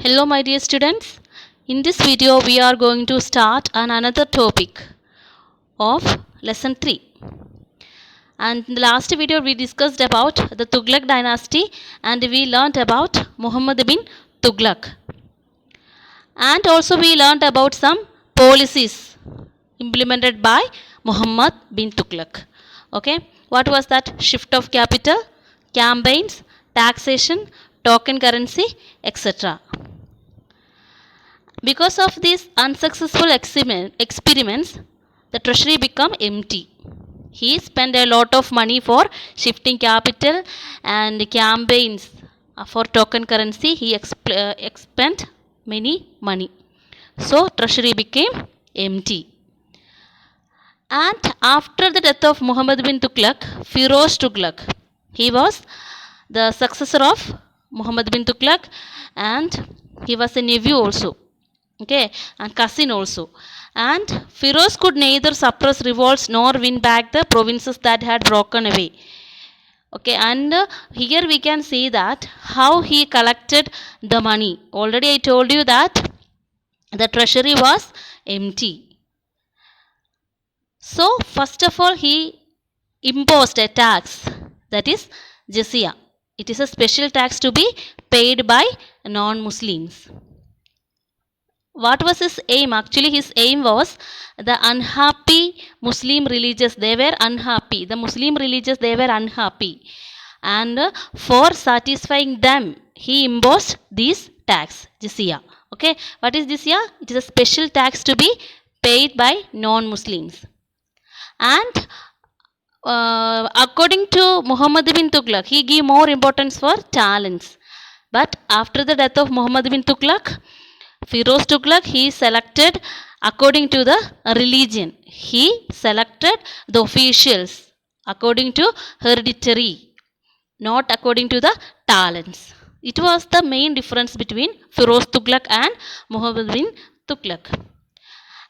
Hello my dear students. In this video we are going to start another topic of lesson 3. And in the last video we discussed about the Tughlaq dynasty and we learnt about Muhammad bin Tughlaq. And also we learnt about some policies implemented by Muhammad bin Tughlaq. Okay, what was that? Shift of capital, campaigns, taxation, token currency, etc. Because of these unsuccessful experiments, the treasury became empty. He spent a lot of money for shifting capital and campaigns for token currency. He spent many money. So treasury became empty. And after the death of Muhammad bin Tughlaq, Firoz Tughlaq, he was the successor of Muhammad bin Tughlaq and he was a nephew also. Okay, and cousin also. And Firoz could neither suppress revolts nor win back the provinces that had broken away. Okay, and here we can see that how he collected the money. Already I told you that the treasury was empty. So first of all he imposed a tax, that is jizya. It is a special tax to be paid by non-Muslims. What was his aim? Actually his aim was the unhappy Muslim religious. They were unhappy. The Muslim religious, they were unhappy. And for satisfying them, he imposed this tax, jizya. Okay, what is jizya? It is a special tax to be paid by non-Muslims. And according to Muhammad bin Tughlaq, he gave more importance for talents. But after the death of Muhammad bin Tughlaq, Firoz Tughlaq, he selected according to the religion. He selected the officials according to hereditary, not according to the talents. It was the main difference between Firoz Tughlaq and Muhammad bin Tughlaq.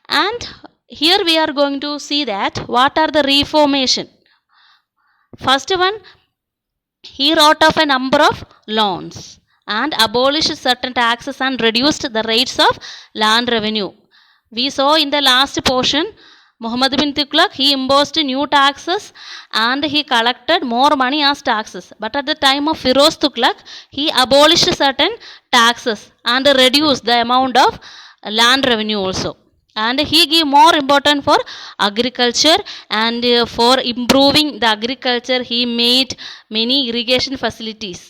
And here we are going to see that what are the reformation. First one, he wrote off a number of loans and abolished certain taxes and reduced the rates of land revenue. We saw in the last portion, Muhammad bin Tughlaq, he imposed new taxes and he collected more money as taxes. But at the time of Firoz Tughlaq, he abolished certain taxes and reduced the amount of land revenue also. And he gave more importance for agriculture, and for improving the agriculture he made many irrigation facilities.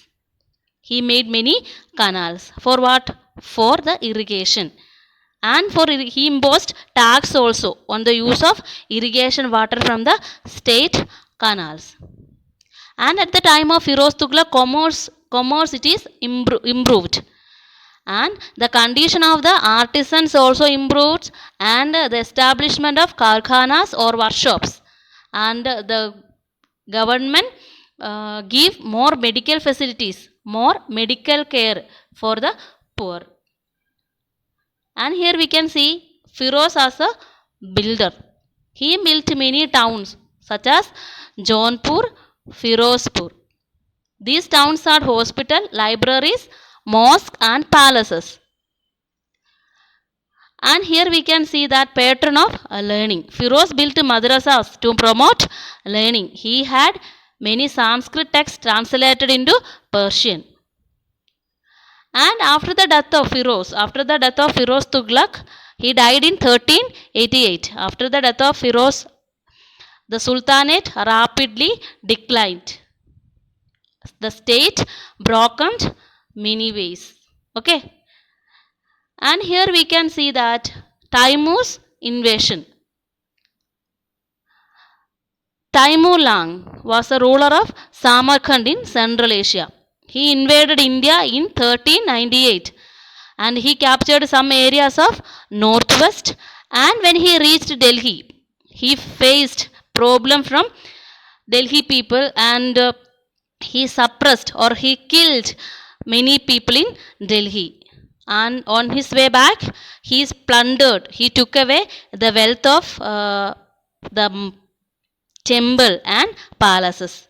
He made many canals. For what? For the irrigation. And for he imposed tax also on the use of irrigation water from the state canals. And at the time of Firoz Tughlaq, commerce it is improved. And the condition of the artisans also improved, and the establishment of karkhanas or workshops. And the government give more medical facilities, more medical care for the poor. And here we can see Firoz as a builder. He built many towns such as Jaunpur, Firozpur. These towns are hospital, libraries, mosques and palaces. And here we can see that patron of learning. Firoz built madrasas to promote learning. He had many Sanskrit texts translated into Persian. And after the death of Firoz Tughlaq, he died in 1388. After the death of Firoz, the Sultanate rapidly declined. The state broke many ways. Okay. And here we can see that Taimur's invasion. Taimur Lang was a ruler of Samarkand in Central Asia. He invaded India in 1398 and he captured some areas of northwest, and when he reached Delhi, he faced problem from Delhi people and he suppressed or he killed many people in Delhi. And on his way back, he plundered, he took away the wealth of the temple and palaces.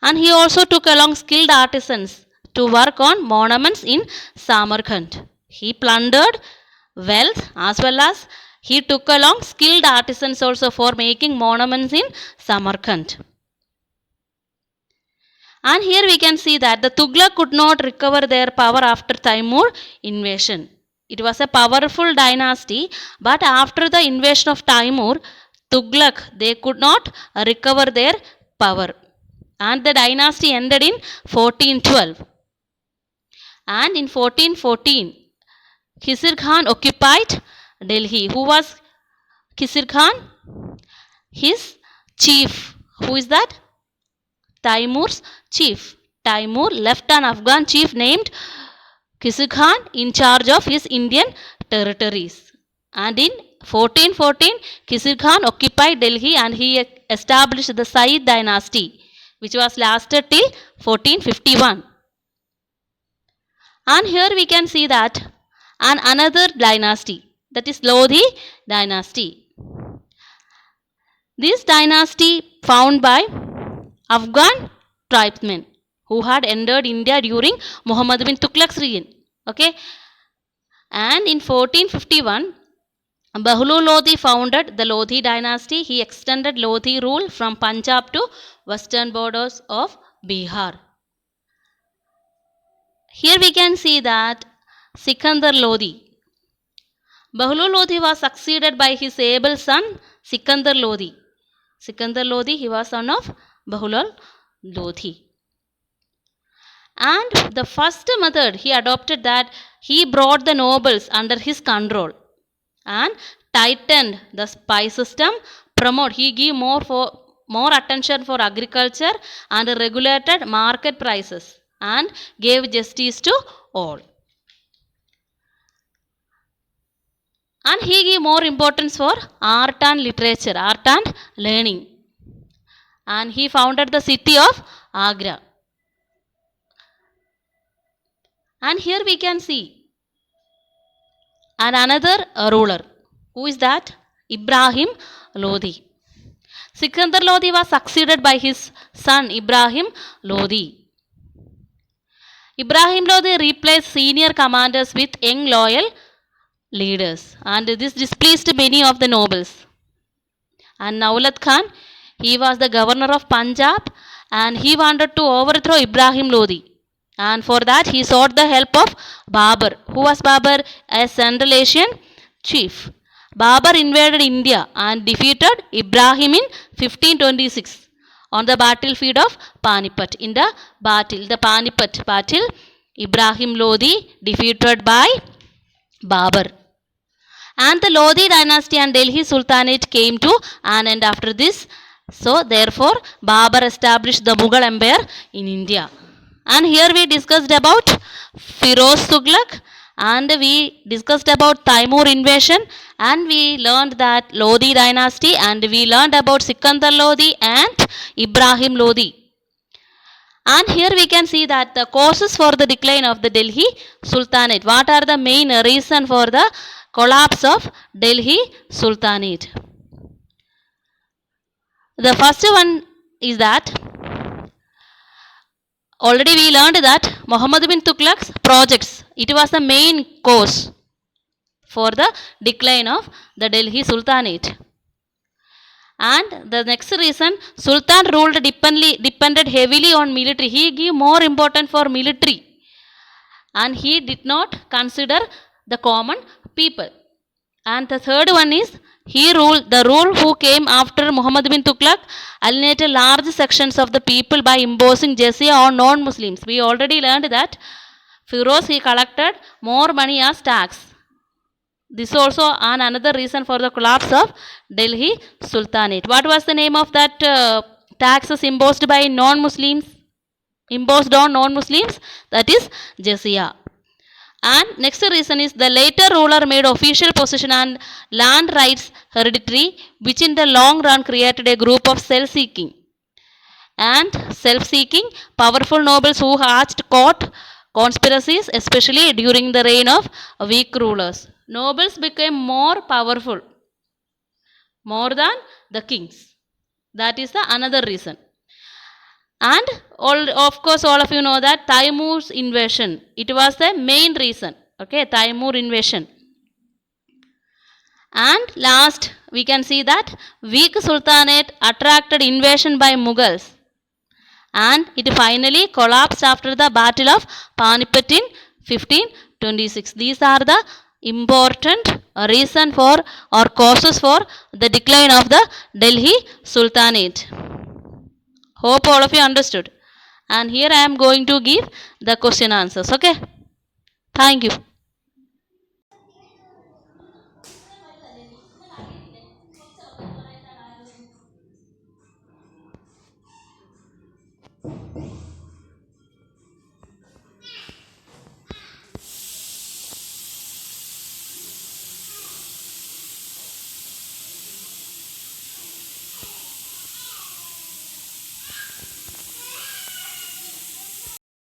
And he also took along skilled artisans to work on monuments in Samarkand. He plundered wealth as well as he took along skilled artisans also for making monuments in Samarkand. And here we can see that the Tughlaq could not recover their power after Timur invasion. It was a powerful dynasty, but after the invasion of Timur, Tughlaq, they could not recover their power. And the dynasty ended in 1412. And in 1414, Khizr Khan occupied Delhi. Who was Khizr Khan? His chief. Who is that? Timur's chief. Timur left an Afghan chief named Khizr Khan in charge of his Indian territories. And in 1414, Khizr Khan occupied Delhi and he established the Sayyid dynasty, which was lasted till 1451. And here we can see that another dynasty, that is Lodhi dynasty. This dynasty found by Afghan tribesmen who had entered India during Muhammad bin Tughlaq's reign. Okay, and in 1451, Bahulu Lodhi founded the Lodhi dynasty. He extended Lodhi rule from Punjab to western borders of Bihar. Here we can see that Sikandar Lodhi. Bahulu Lodhi was succeeded by his able son Sikandar Lodhi. Sikandar Lodhi, he was son of Bahulu Lodhi. And the first method he adopted, that he brought the nobles under his control and tightened the spy system. He gave more attention for agriculture and regulated market prices and gave justice to all. And he gave more importance for art and literature, art and learning. And he founded the city of Agra. And here we can see another ruler. Who is that? Ibrahim Lodhi. Sikandar Lodhi was succeeded by his son Ibrahim Lodhi. Ibrahim Lodhi replaced senior commanders with young loyal leaders, and this displeased many of the nobles. And Naulad Khan, he was the governor of Punjab and he wanted to overthrow Ibrahim Lodhi. And for that he sought the help of Babur. Who was Babur? A Central Asian chief. Babur invaded India and defeated Ibrahim in 1526 on the battlefield of Panipat. In the Panipat battle, Ibrahim Lodhi defeated by Babur. And the Lodhi dynasty and Delhi Sultanate came to an end after this. So therefore Babur established the Mughal Empire in India. And here we discussed about Firoz Tughlaq, and we discussed about Timur invasion, and we learned that Lodhi dynasty, and we learned about Sikandar Lodhi and Ibrahim Lodhi. And here we can see that the causes for the decline of the Delhi Sultanate. What are the main reason for the collapse of Delhi Sultanate? The first one is that already we learned that Muhammad bin Tughlaq's projects, it was the main cause for the decline of the Delhi Sultanate. And the next reason, Sultan ruled depended heavily on military. He gave more importance for military and he did not consider the common people. And the third one is, the rule who came after Muhammad bin Tughlaq alienated large sections of the people by imposing jizya on non-Muslims. We already learned that Firoz, he collected more money as tax. This is also another reason for the collapse of Delhi Sultanate. What was the name of that taxes imposed by non-Muslims? Imposed on non-Muslims? That is jizya. And next reason is, the later ruler made official possession and land rights hereditary, which in the long run created a group of self-seeking powerful nobles who hatched court conspiracies, especially during the reign of weak rulers. Nobles became more powerful, more than the kings. That is the another reason. And of course all of you know that Timur's invasion, it was the main reason. Okay, Taimur invasion. And last, we can see that weak Sultanate attracted invasion by Mughals, and it finally collapsed after the Battle of Panipat in 1526. These are the important reason for or causes for the decline of the Delhi Sultanate. Hope all of you understood. And here I am going to give the question answers. Okay. Thank you.